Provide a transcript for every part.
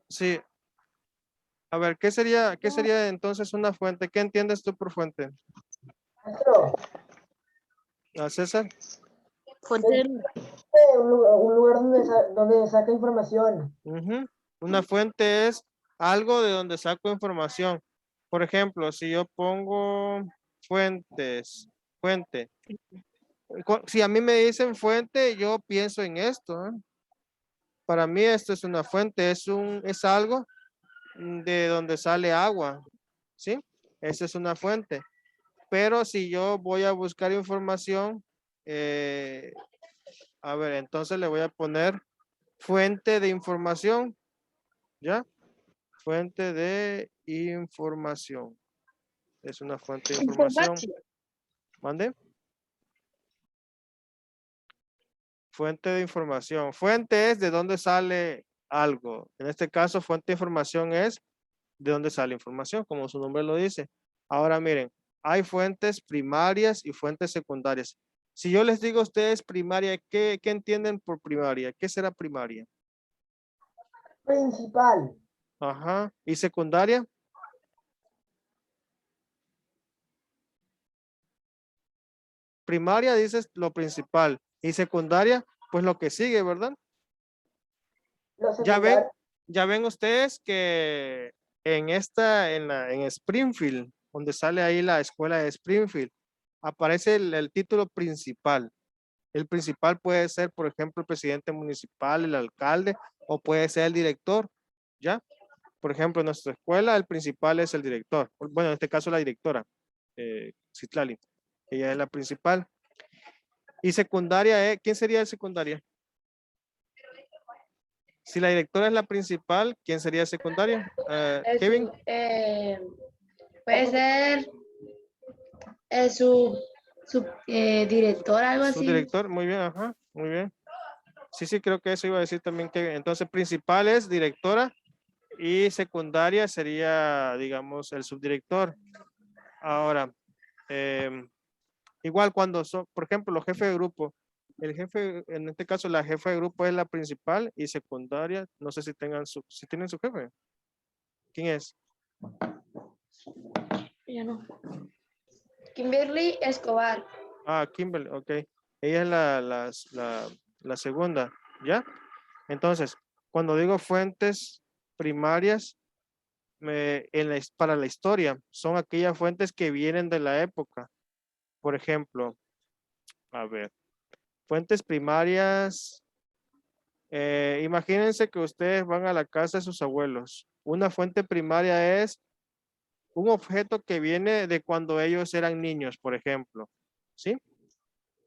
Sí. A ver, qué sería entonces una fuente? ¿Qué entiendes tú por fuente? Maestro, ¿A César? Fuente, un lugar donde, donde saca información. Ujú. Una fuente es algo de donde saco información. Por ejemplo, si yo pongo fuente. Si a mí me dicen fuente, yo pienso en esto, ¿eh? Para mí esto es una fuente, es algo de donde sale agua, ¿sí? Esa es una fuente. Pero si yo voy a buscar información, eh, a ver, entonces le voy a poner fuente de información, ¿ya? Fuente de información. Es una fuente de información. información. ¿Mande? Fuente de información. Fuente es de dónde sale algo. En este caso, fuente de información es de dónde sale información, como su nombre lo dice. Ahora miren, hay fuentes primarias y fuentes secundarias. Si yo les digo a ustedes primaria, ¿qué entienden por primaria? ¿Qué será primaria? Principal. Ajá. ¿Y secundaria? Primaria dices lo principal. Y secundaria, pues lo que sigue, ¿verdad? Lo Ya ven, secundario. ya ven ustedes que en Springfield, donde sale ahí la escuela de Springfield, aparece el título principal. El principal puede ser, por ejemplo, el presidente municipal, el alcalde, o puede ser el director, ¿ya? Por ejemplo, en nuestra escuela, el principal es el director. Bueno, en este caso, la directora, Citlali. Ella es la principal. Y secundaria, ¿quién sería el secundaria? Si la directora es la principal, ¿quién sería secundaria? Kevin. Puede ser director, algo Su así. director, muy bien, ajá, muy bien. Sí, sí, creo que eso iba a decir también que entonces principal es directora y secundaria sería, digamos, el subdirector. Ahora, igual cuando son, por ejemplo, los jefes de grupo, el jefe, en este caso la jefa de grupo es la principal y secundaria, no sé si tienen su jefe. ¿Quién es? Ya no. Kimberly Escobar. Ah, Kimberly, ok. Ella es la segunda, ¿ya? Entonces, cuando digo fuentes primarias, para la historia, son aquellas fuentes que vienen de la época. Por ejemplo, a ver, fuentes primarias, imagínense que ustedes van a la casa de sus abuelos. Una fuente primaria es un objeto que viene de cuando ellos eran niños, por ejemplo, ¿sí?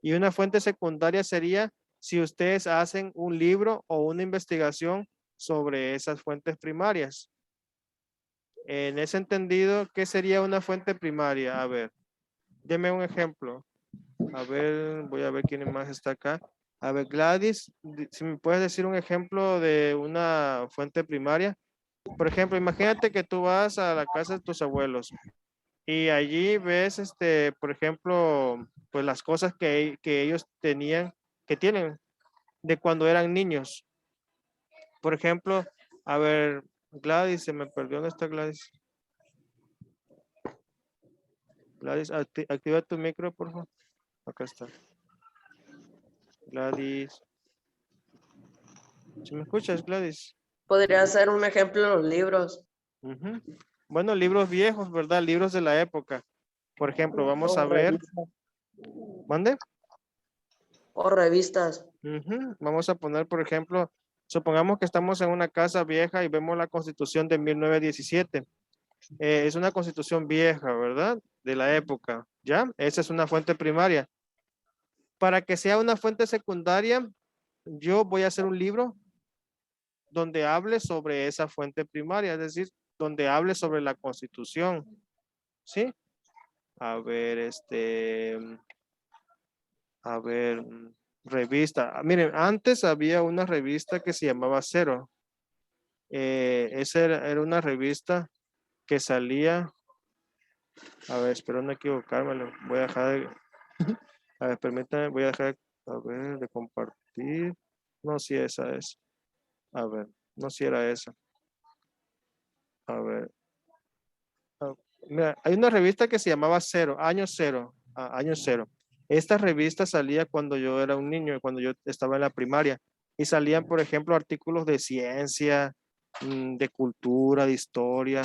Y una fuente secundaria sería si ustedes hacen un libro o una investigación sobre esas fuentes primarias. En ese entendido, ¿qué sería una fuente primaria? A ver, deme un ejemplo. A ver, voy a ver quién más está acá. A ver, Gladys, si me puedes decir un ejemplo de una fuente primaria. Por ejemplo, imagínate que tú vas a la casa de tus abuelos y allí ves, por ejemplo, pues las cosas que ellos tenían, que tienen de cuando eran niños. Por ejemplo, a ver, Gladys, se me perdió. ¿Dónde está Gladys? Gladys, activa tu micro, por favor. Acá está. Gladys. ¿Si me escuchas, Gladys? Podría ser un ejemplo los libros Ujú. Bueno, libros viejos, ¿verdad? Libros de la época. Por ejemplo, vamos a o ver. revistas. ¿Mande? O revistas. Ujú. Vamos a poner, por ejemplo, supongamos que estamos en una casa vieja y vemos la Constitución de 1917. Es una Constitución vieja, ¿verdad? De la época, ¿ya? Esa es una fuente primaria. Para que sea una fuente secundaria, yo voy a hacer un libro donde hable sobre esa fuente primaria, es decir, donde hable sobre la Constitución, ¿sí? A ver, revista. Miren, antes había una revista que se llamaba Cero. Esa era una revista que salía, a ver, espero no equivocarme, voy a dejar de, a ver, permítanme, voy a dejar, a ver, de compartir. No, si esa es. A ver, no si era esa. A ver. Mira, hay una revista que se llamaba Cero, Año Cero, Año Cero. Esta revista salía cuando yo era un niño, cuando yo estaba en la primaria. Y salían, por ejemplo, artículos de ciencia, de cultura, de historia.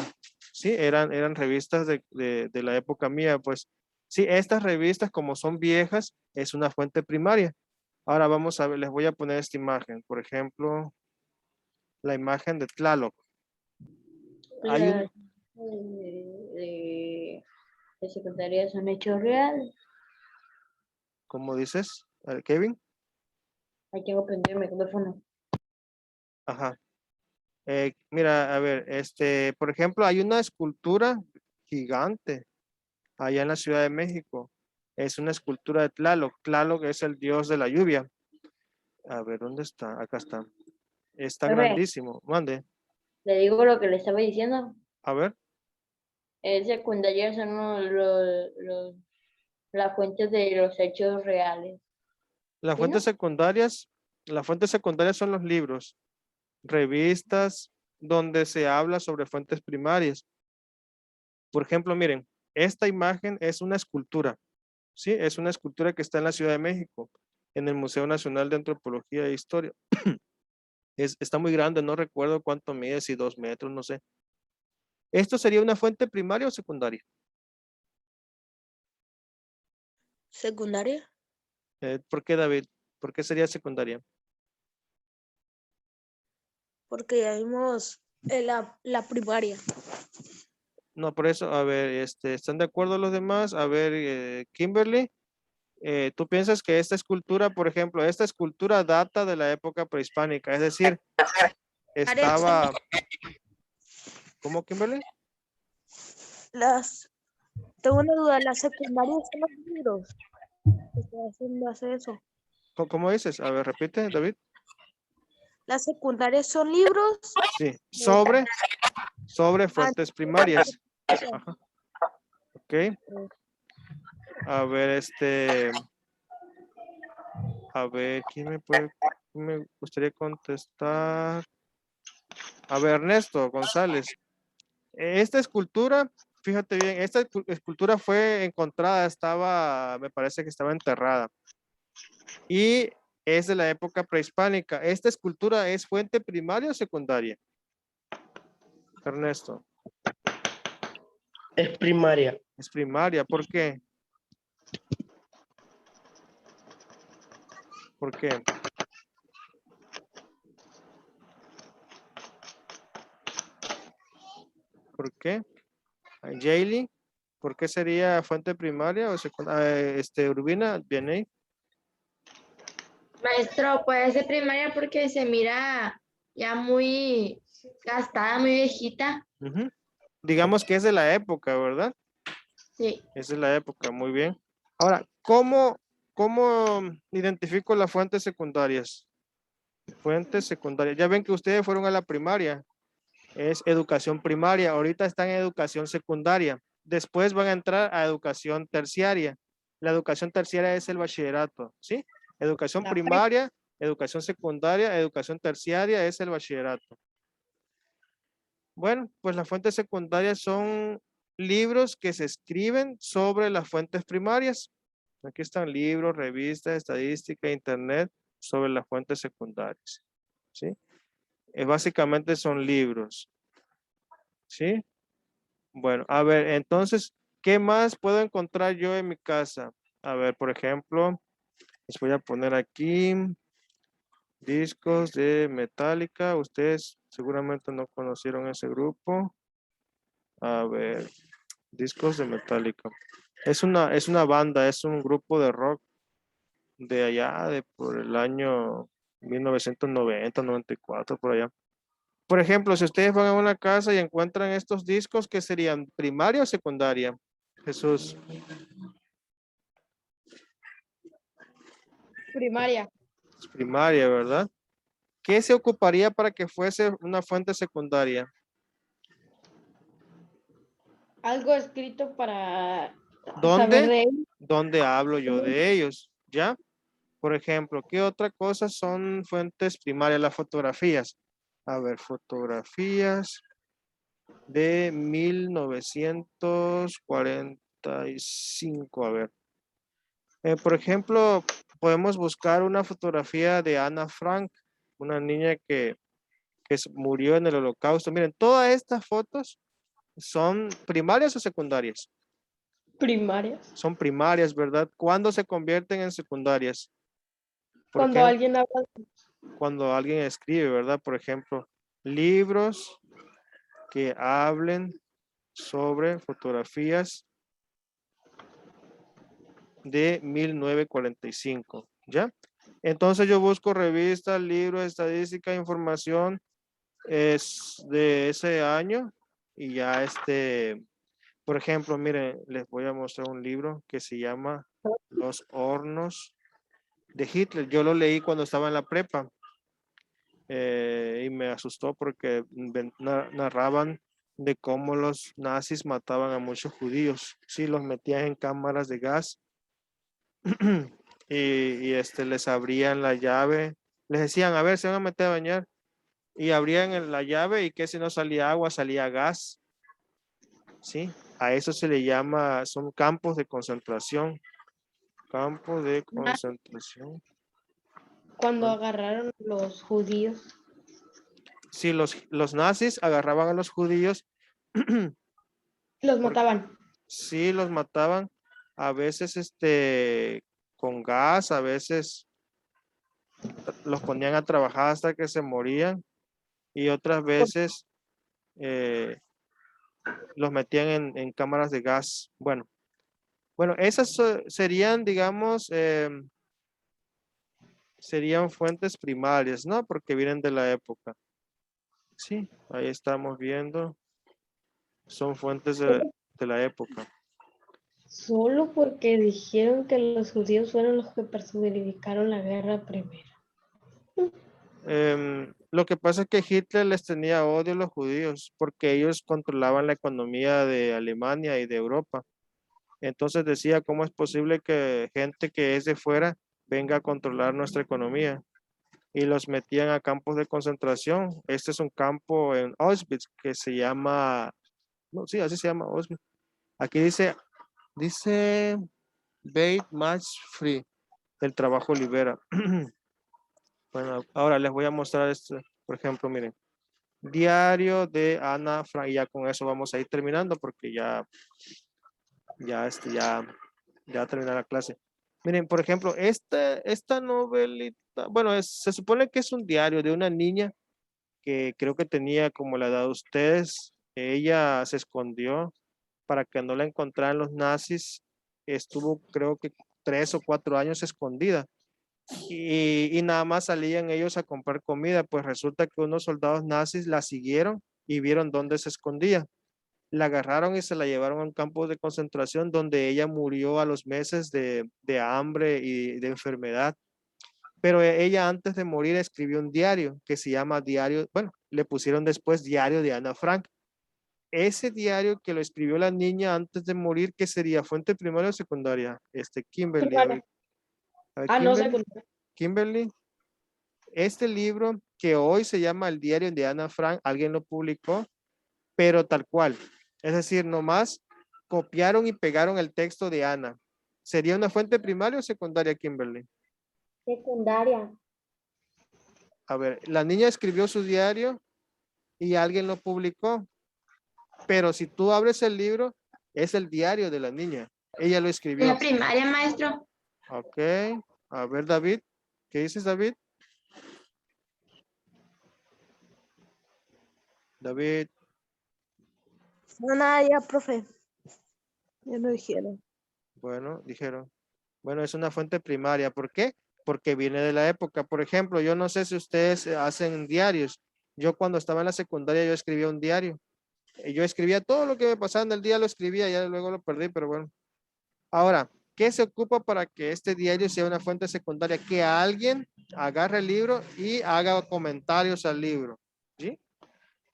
Sí, eran revistas de la época mía. Pues sí, estas revistas, como son viejas, es una fuente primaria. Ahora vamos a ver, les voy a poner esta imagen. Por ejemplo, la imagen de Tlaloc. Hay un, De secundaria son hechos reales. ¿cómo dices, Kevin? Ahí tengo prendido mi teléfono. Ajá. Mira, a ver, por ejemplo, hay una escultura gigante allá en la Ciudad de México. Es una escultura de Tlaloc. Tlaloc es el dios de la lluvia. A ver, ¿dónde está? Acá está. Está Profe. grandísimo. Mande. Le digo lo que le estaba diciendo. A ver. El secundaria son las fuentes de los hechos reales. Las ¿Sí, fuentes no? secundarias, las fuentes secundarias son los libros, revistas, donde se habla sobre fuentes primarias. Por ejemplo, miren, esta imagen es una escultura. Sí, es una escultura que está en la Ciudad de México, en el Museo Nacional de Antropología e Historia. Está muy grande, no recuerdo cuánto mide, si 2 metros, no sé. ¿Esto sería una fuente primaria o secundaria? Secundaria. ¿Por qué, David? ¿Por qué sería secundaria? Porque ya vimos la primaria. No, por eso, a ver, ¿están de acuerdo los demás? A ver, Kimberly, ¿tú piensas que esta escultura, por ejemplo, esta escultura data de la época prehispánica? Es decir, estaba... ¿Cómo, Kimberly? Tengo una duda, las secundarias son los libros. Estoy haciendo hace eso. ¿Cómo dices? A ver, repite, David. Las secundarias son libros. Sí, sobre fuentes primarias. Ajá. Ok. A ver, a ver, ¿quién me gustaría contestar? A ver, Ernesto González. Esta escultura, fíjate bien, esta escultura fue encontrada, me parece que estaba enterrada. Y es de la época prehispánica. ¿Esta escultura es fuente primaria o secundaria? Ernesto. Es primaria. Es primaria, ¿por qué? ¿Por qué? ¿Por qué? Jaylee, ¿por qué sería fuente primaria o secundaria? Urbina, viene. Maestro, puede ser primaria porque se mira ya muy gastada, muy viejita. Ujú. Digamos que es de la época, ¿verdad? Sí. Es de la época, muy bien. Ahora, ¿cómo identifico las fuentes secundarias? Fuentes secundarias. Ya ven que ustedes fueron a la primaria. Es educación primaria. Ahorita están en educación secundaria. Después van a entrar a educación terciaria. La educación terciaria es el bachillerato, ¿sí? Educación primaria, educación secundaria, educación terciaria es el bachillerato. Bueno, pues las fuentes secundarias son libros que se escriben sobre las fuentes primarias. Aquí están libros, revistas, estadística, internet sobre las fuentes secundarias, ¿sí? Básicamente son libros, ¿sí? Bueno, a ver, entonces, ¿qué más puedo encontrar yo en mi casa? A ver, por ejemplo, les voy a poner aquí discos de Metallica. Ustedes seguramente no conocieron ese grupo. A ver, discos de Metallica. Es una banda, es un grupo de rock de allá, de por el año 1990, 94, por allá. Por ejemplo, si ustedes van a una casa y encuentran estos discos, ¿qué serían? ¿Primaria o secundaria? Jesús. Primaria. Primaria, ¿verdad? ¿Qué se ocuparía para que fuese una fuente secundaria? Algo escrito para saber ¿Dónde? de él. ¿Dónde hablo yo de ellos? ¿Ya? Por ejemplo, ¿qué otra cosa son fuentes primarias? Las fotografías. A ver, fotografías. de 1945. A ver. Por ejemplo, podemos buscar una fotografía de Ana Frank, una niña que murió en el Holocausto. Miren, todas estas fotos son primarias o secundarias. Primarias. Son primarias, ¿verdad? ¿Cuándo se convierten en secundarias? Por Cuando ejemplo, alguien habla, cuando alguien escribe, ¿verdad? Por ejemplo, libros que hablen sobre fotografías de 1945, ¿ya? Entonces yo busco revistas, libros, estadística, información es de ese año y ya por ejemplo, miren, les voy a mostrar un libro que se llama Los hornos de Hitler. Yo lo leí cuando estaba en la prepa y me asustó porque narraban de cómo los nazis mataban a muchos judíos. Sí, los metían en cámaras de gas y les abrían la llave. Les decían, a ver, se van a meter a bañar. Y abrían la llave y que si no salía agua, salía gas. ¿Sí? A eso se le llama, son campos de concentración. Campos de concentración. cuando agarraron los judíos. Sí, los nazis agarraban a los judíos. Los mataban. Sí, los mataban. A veces con gas, a veces los ponían a trabajar hasta que se morían. Y otras veces los metían en cámaras de gas. Bueno, esas serían, digamos, serían fuentes primarias, ¿no? Porque vienen de la época. Sí, ahí estamos viendo. Son fuentes de la época. Solo porque dijeron que los judíos fueron los que personificaron la guerra primera. Lo que pasa es que Hitler les tenía odio a los judíos porque ellos controlaban la economía de Alemania y de Europa. Entonces decía, ¿cómo es posible que gente que es de fuera venga a controlar nuestra economía? Y los metían a campos de concentración. Este es un campo en Auschwitz que se llama, no, sí, así se llama Auschwitz. Aquí dice Beit Match Free, el trabajo libera. Bueno, ahora les voy a mostrar por ejemplo, miren, diario de Ana Frank, y ya con eso vamos a ir terminando porque ya termina la clase. Miren, por ejemplo, esta novelita, bueno, se supone que es un diario de una niña que creo que tenía como la edad de ustedes. Ella se escondió para que no la encontraran los nazis. Estuvo creo que 3 o 4 años escondida. Y nada más salían ellos a comprar comida, pues resulta que unos soldados nazis la siguieron y vieron dónde se escondía. La agarraron y se la llevaron a un campo de concentración donde ella murió a los meses de hambre y de enfermedad. Pero ella antes de morir escribió un diario que se llama Diario, bueno, le pusieron después Diario de Ana Frank. Ese diario que lo escribió la niña antes de morir, ¿qué sería? ¿Fuente primaria o secundaria? Kimberly, a ver, No sé. Kimberly, este libro que hoy se llama El Diario de Ana Frank, alguien lo publicó, pero tal cual. Es decir, nomás copiaron y pegaron el texto de Ana. ¿Sería una fuente primaria o secundaria, Kimberly? Secundaria. A ver, la niña escribió su diario y alguien lo publicó, pero si tú abres el libro, es el diario de la niña. Ella lo escribió. La primaria, maestro. Ok. A ver, David. ¿Qué dices, David? David. No, nada, ya, profe. Ya no dijeron. Bueno, dijeron. Bueno, es una fuente primaria. ¿Por qué? Porque viene de la época. Por ejemplo, yo no sé si ustedes hacen diarios. Yo cuando estaba en la secundaria, yo escribía un diario. Yo escribía todo lo que me pasaba en el día, lo escribía, ya luego lo perdí, pero bueno. Ahora, ¿qué se ocupa para que este diario sea una fuente secundaria? Que alguien agarre el libro y haga comentarios al libro. ¿Sí?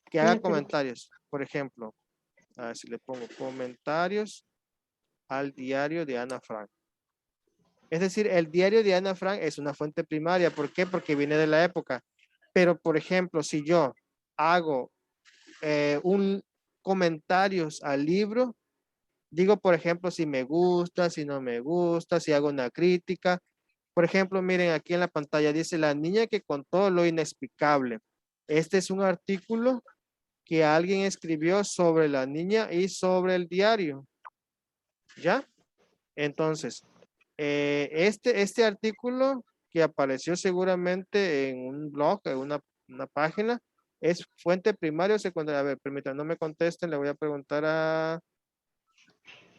Que haga comentarios. Por ejemplo, a ver si le pongo comentarios al diario de Ana Frank. Es decir, el diario de Ana Frank es una fuente primaria. ¿Por qué? Porque viene de la época. Pero, por ejemplo, si yo hago comentarios al libro, digo, por ejemplo, si me gusta, si no me gusta, si hago una crítica. Por ejemplo, miren aquí en la pantalla dice la niña que contó lo inexplicable. Este es un artículo que alguien escribió sobre la niña y sobre el diario. ¿Ya? Entonces, este artículo que apareció seguramente en un blog, en una página, es fuente primaria o secundaria. A ver, permítanme, no me contesten, le voy a preguntar a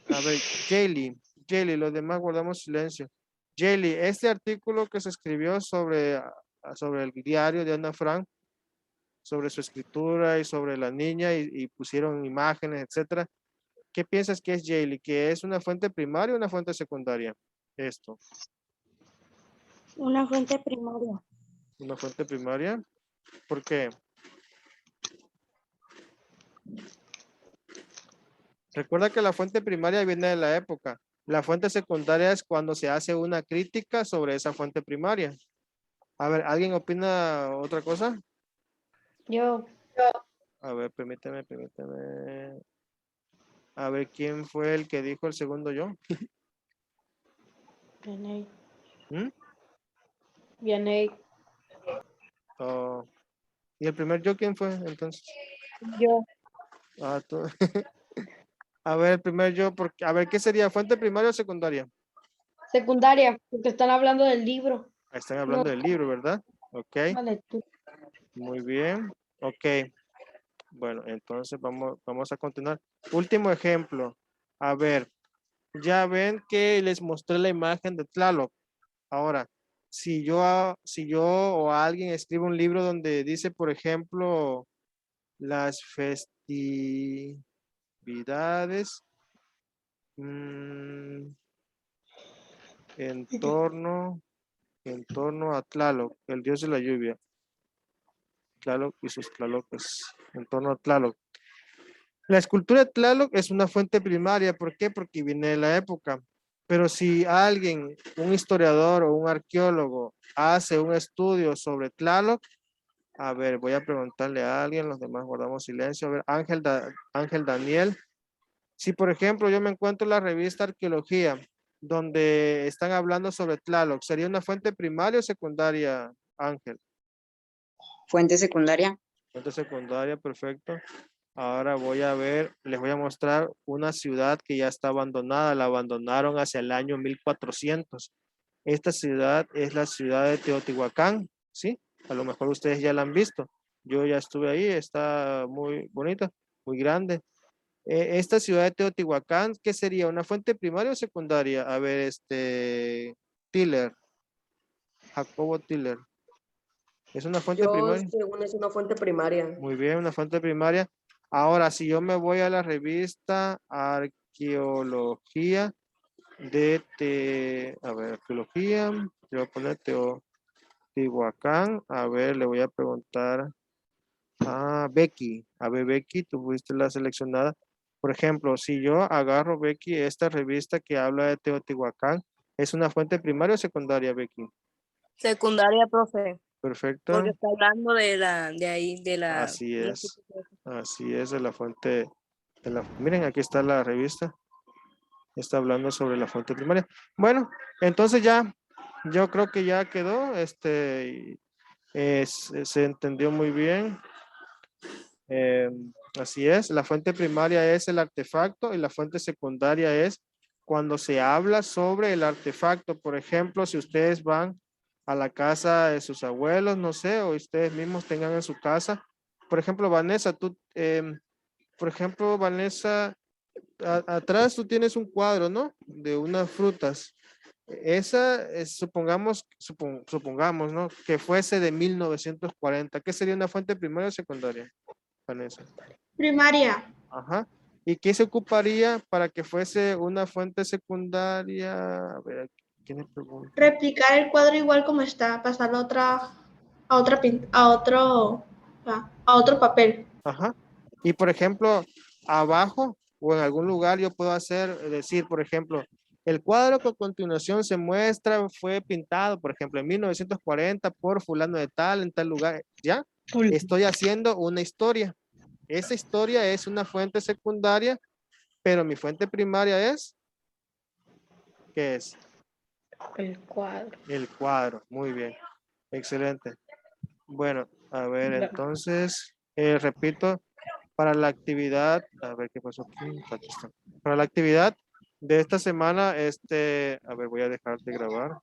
ver, Jaylee, los demás guardamos silencio. Jaylee, este artículo que se escribió sobre el diario de Ana Frank, sobre su escritura y sobre la niña y pusieron imágenes, etcétera. ¿Qué piensas que es, Jaylee? ¿Que es una fuente primaria o una fuente secundaria? Esto. Una fuente primaria. ¿Una fuente primaria? ¿Por qué? Recuerda que la fuente primaria viene de la época. La fuente secundaria es cuando se hace una crítica sobre esa fuente primaria. A ver, ¿alguien opina otra cosa? Yo, A ver, permíteme. A ver, ¿quién fue el que dijo el segundo yo? Vianey. ¿Mm? Vianey. Oh. ¿Y el primer yo quién fue entonces? Yo. Ah, tú. A ver, el primer yo, porque, a ver, ¿qué sería? ¿Fuente primaria o secundaria? Secundaria, porque están hablando del libro. Están hablando del libro, ¿verdad? Ok, Vale, tú. muy bien. Ok, bueno, entonces vamos a continuar. Último ejemplo. A ver, ya ven que les mostré la imagen de Tlaloc. Ahora, si yo o alguien escribe un libro donde dice, por ejemplo, las festividades en torno a Tlaloc, el dios de la lluvia. Tlaloc y sus Tlaloques, en torno a Tlaloc. La escultura de Tlaloc es una fuente primaria. ¿Por qué? Porque viene de la época. Pero si alguien, un historiador o un arqueólogo, hace un estudio sobre Tlaloc, a ver, voy a preguntarle a alguien, los demás guardamos silencio. A ver, Ángel Daniel. Si, por ejemplo, yo me encuentro en la revista Arqueología, donde están hablando sobre Tlaloc, ¿sería una fuente primaria o secundaria, Ángel? Fuente secundaria. Fuente secundaria, perfecto. Ahora voy a ver, les voy a mostrar una ciudad que ya está abandonada. La abandonaron hacia el año 1400. Esta ciudad es la ciudad de Teotihuacán, ¿sí? A lo mejor ustedes ya la han visto. Yo ya estuve ahí, está muy bonita, muy grande. Esta ciudad de Teotihuacán, ¿qué sería? ¿Una fuente primaria o secundaria? A ver, Tiller, Jacobo Tiller. ¿Es una fuente Yo, primaria? según es una fuente primaria. Muy bien, una fuente primaria. Ahora, si yo me voy a la revista Arqueología Arqueología, le voy a poner Teotihuacán. A ver, le voy a preguntar a Becky. A ver, Becky, tú fuiste la seleccionada. Por ejemplo, si yo agarro, Becky, esta revista que habla de Teotihuacán, ¿es una fuente primaria o secundaria, Becky? Secundaria, profe, Perfecto. porque está hablando de ahí, de la... Así es. Así es, de la fuente. Miren, aquí está la revista. Está hablando sobre la fuente primaria. Bueno, entonces ya, yo creo que ya quedó. Se entendió muy bien. Así es, la fuente primaria es el artefacto y la fuente secundaria es cuando se habla sobre el artefacto. Por ejemplo, si ustedes van a la casa de sus abuelos, no sé, o ustedes mismos tengan en su casa. Por ejemplo, Vanessa, atrás tú tienes un cuadro, ¿no? De unas frutas. Esa, supongamos, ¿no? Que fuese de 1940. ¿Qué sería una fuente primaria o secundaria, Vanessa? Primaria. Ajá. ¿Y qué se ocuparía para que fuese una fuente secundaria? A ver, ¿quién me pregunta? Replicar el cuadro igual como está, pasarlo a otro papel. Ajá. Y por ejemplo, abajo o en algún lugar yo puedo decir, por ejemplo, el cuadro que a continuación se muestra fue pintado, por ejemplo, en 1940 por fulano de tal, en tal lugar. ¿Ya? Estoy haciendo una historia. esa historia es una fuente secundaria, pero mi fuente primaria es, ¿qué es? El cuadro. El cuadro. Muy bien. Excelente. Bueno, a ver, Claro. entonces, repito, para la actividad, a ver qué pasó aquí. Aquí está. Para la actividad de esta semana, a ver, voy a dejar de grabar.